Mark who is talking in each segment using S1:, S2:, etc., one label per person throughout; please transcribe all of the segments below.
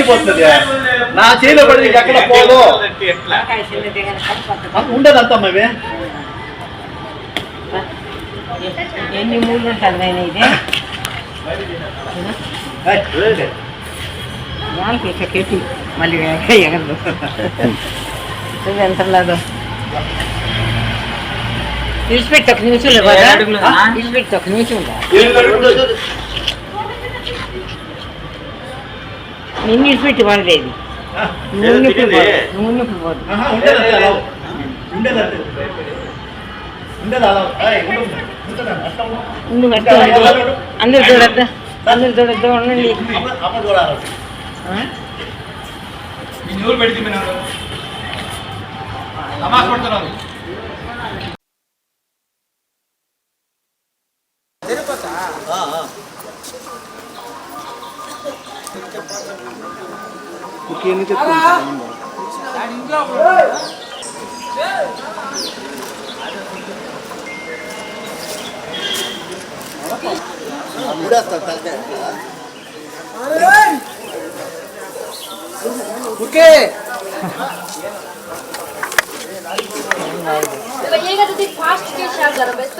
S1: పోతుంది నా చేతిలో పడి ఎక్కడ పోదు ఉండదంతా మేమే
S2: ఎన్ని మూడు ఉంటారు నేను ఇది కేటీ మళ్ళీ ఎగరదు ఎంత లేదు విడిచిపెట్టి ఒక నిమిషం విడిచిపెట్టి ఒక నిమిషం నిన్ను విడిచిపెట్టి పడలేదు నూనె పోదు అందరు చూడద్దా అందరు చూడద్దా ఉండండి
S3: भैया तो फास्ट के शेयर करो बस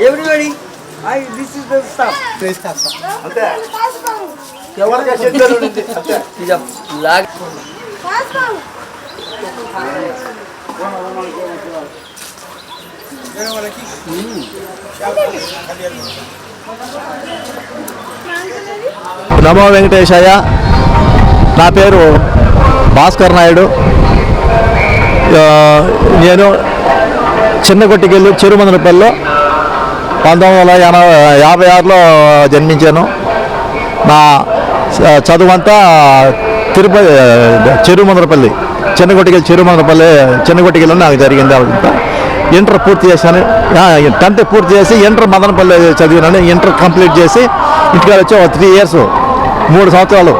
S4: Everybody, this is the stuff.
S1: నమో వెంకటేశయ్య. నా పేరు భాస్కర్ నాయుడు. నేను చిన్నగొట్టికెళ్ళి చెరుమందనపల్లిలో 1956లో జన్మించాను. నా చదువంతా తిరుపతి చెరుమందనపల్లి చిన్నగొట్టికెళ్ళి నాకు జరిగింది. అంతా ఇంటర్ పూర్తి చేశాను. 10th పూర్తి చేసి ఇంటర్ మదనపల్లి చదివినాను. ఇంటర్ కంప్లీట్ చేసి ఇంటికి వచ్చి 3 years 3 సంవత్సరాలు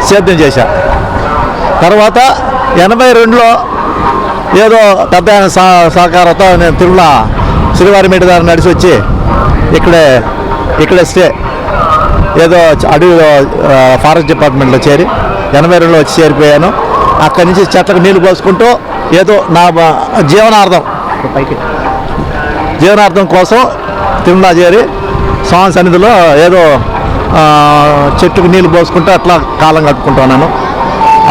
S1: సేద్యం చేశా. తర్వాత 82లో ఏదో పెద్ద సహకారంతో నేను తిరుమల శ్రీవారిమేట దాన్ని నడిచి వచ్చి ఇక్కడే స్టే ఏదో అడవిలో ఫారెస్ట్ డిపార్ట్మెంట్లో చేరి 82లో వచ్చి చేరిపోయాను. అక్కడి నుంచి చెట్లకు నీళ్లు పోసుకుంటూ ఏదో నా జీవనార్థం కోసం తిరుమల చేరి స్వామి సన్నిధిలో ఏదో చెట్టుకు నీళ్లు పోసుకుంటూ అట్లా కాలం గడుపుకుంటున్నాను.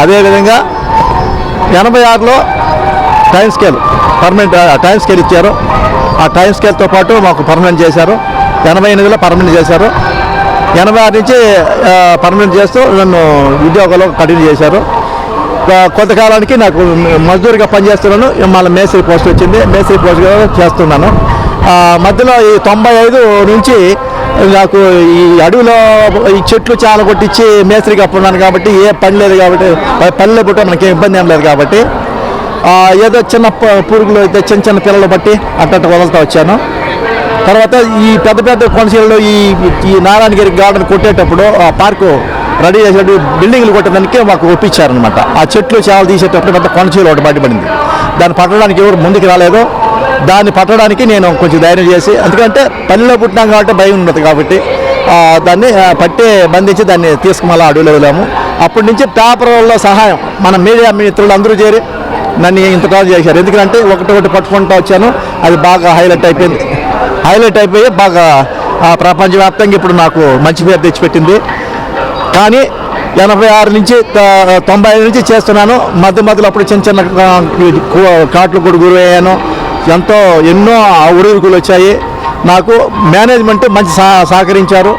S1: అదేవిధంగా 86లో పర్మనెంట్ టైం స్కేల్ ఇచ్చారు. ఆ టైం స్కేల్తో పాటు మాకు పర్మనెంట్ చేశారు. 88లో పర్మనెంట్ చేశారు. 86 నుంచి పర్మనెంట్ చేస్తూ నన్ను ఉద్యోగంలో కంటిన్యూ చేశారు. కొంతకాలానికి నాకు మజ్దూరిగా పనిచేస్తున్నాను. మళ్ళీ మేస్త్రి పోస్ట్ వచ్చింది. మేస్త్రి పోస్ట్గా చేస్తున్నాను. మధ్యలో ఈ 95 నుంచి నాకు ఈ అడవిలో ఈ చెట్లు చాలా కొట్టించి మేస్త్రికి అప్పుడున్నాను కాబట్టి ఏ పని లేదు కాబట్టి పనిలో పుట్టే మనకి ఇబ్బంది ఏం లేదు కాబట్టి ఏదో చిన్న పురుగులు అయితే చిన్న పిల్లలు బట్టి అట్ట వదులుతూ వచ్చాను. తర్వాత ఈ పెద్ద కొనసీలలో ఈ నారాయణగిరి గార్డెన్ కొట్టేటప్పుడు ఆ పార్కు రెడీ చేసేటప్పుడు బిల్డింగ్లు కొట్టేదానికి మాకు ఒప్పించారనమాట. ఆ చెట్లు చాలా తీసేటప్పుడు పెద్ద కొనసీలు ఒకటి బయటపడింది. దాన్ని పట్టడానికి ఎవరు ముందుకు రాలేదు. దాన్ని పట్టడానికి నేను కొంచెం ధైర్యం చేసి, ఎందుకంటే పల్లెలో పుట్టినాం కాబట్టి భయం ఉండదు కాబట్టి దాన్ని పట్టి బంధించి దాన్ని తీసుకుమల్లా అడవిలో వెళ్ళాము. అప్పటి నుంచి పేపర్లో సహాయం మన మీడియా మిత్రులు అందరూ చేరి నన్ను ఇంతకాలం చేశారు. ఎందుకంటే ఒకటి పట్టుకుంటూ వచ్చాను. అది బాగా హైలైట్ అయిపోయి బాగా ప్రపంచవ్యాప్తంగా ఇప్పుడు నాకు మంచి పేరు తెచ్చిపెట్టింది. కానీ 86 నుంచి 95 నుంచి చేస్తున్నాను. మధ్యలో అప్పుడు చిన్న కాట్లు కూడా గురయ్యాను. ఎన్నో ఉరుకులు వచ్చాయి. నాకు మేనేజ్మెంట్ మంచి సహకరించారు.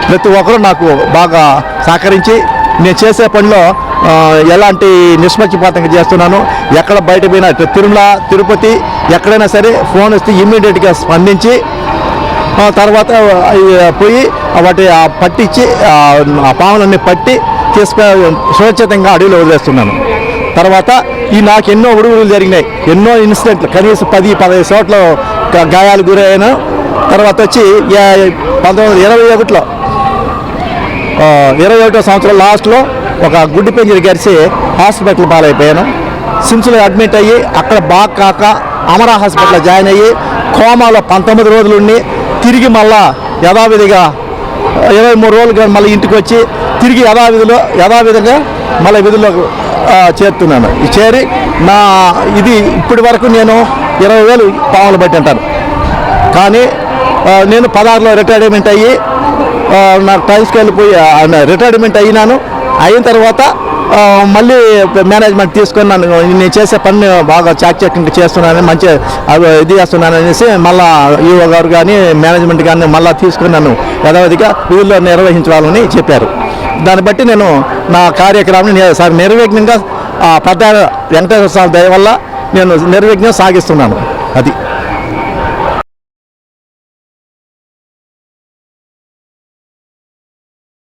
S1: ప్రతి ఒక్కరు నాకు బాగా సహకరించి నేను చేసే పనిలో ఎలాంటి నిష్పక్షపాతంగా చేస్తున్నాను. ఎక్కడ బయట పోయినా తిరుమల, తిరుపతి ఎక్కడైనా సరే ఫోన్ వస్తే ఇమ్మీడియట్గా స్పందించి తర్వాత పోయి వాటి పట్టించి ఆ పాములన్నీ పట్టి సురక్షితంగా అడవిలో వదిలేస్తున్నాను. తర్వాత నాకు ఎన్నో ఉడుగులు జరిగినాయి, ఎన్నో ఇన్సిడెంట్లు, కనీసం 10-15 చోట్ల గాయాలు గురయ్యాను. తర్వాత వచ్చి 1921లో 21వ సంవత్సరం లాస్ట్లో ఒక గుడ్డి పెంజరి గరిసి హాస్పిటల్ పాలైపోయాను. సిమ్స్లో అడ్మిట్ అయ్యి అక్కడ బాగా కాక అమరా హాస్పిటల్లో జాయిన్ అయ్యి కోమాలో 19 రోజులు ఉండి తిరిగి మళ్ళా యథావిధిగా 23 రోజులుగా మళ్ళీ ఇంటికి వచ్చి తిరిగి యథావిధంగా మళ్ళీ విధుల్లోకి చేరుతున్నాను. చేరి ఇది ఇప్పటి వరకు నేను 20,000 పాములు బట్టి అంటాను. కానీ నేను 16లో రిటైర్మెంట్ అయ్యి నాకు టైం స్కేల్ పోయి రిటైర్మెంట్ అయిన తర్వాత మళ్ళీ మేనేజ్మెంట్ తీసుకొని నేను చేసే పని బాగా చాకచక్యంగా చేస్తున్నాను, మంచి ఇది చేస్తున్నాను అనేసి మళ్ళీ ఈఓ గారు కానీ మేనేజ్మెంట్ కానీ మళ్ళీ తీసుకొని నన్ను యథావిధిగా విధుల్లో నిర్వహించాలని చెప్పారు. దాన్ని బట్టి నేను నా కార్యక్రమాన్ని నిర్విఘ్నంగా పెద్ద వెంకటేశ్వర స్వామి దయ వల్ల నేను నిర్విఘ్నంగా సాగిస్తున్నాను. అది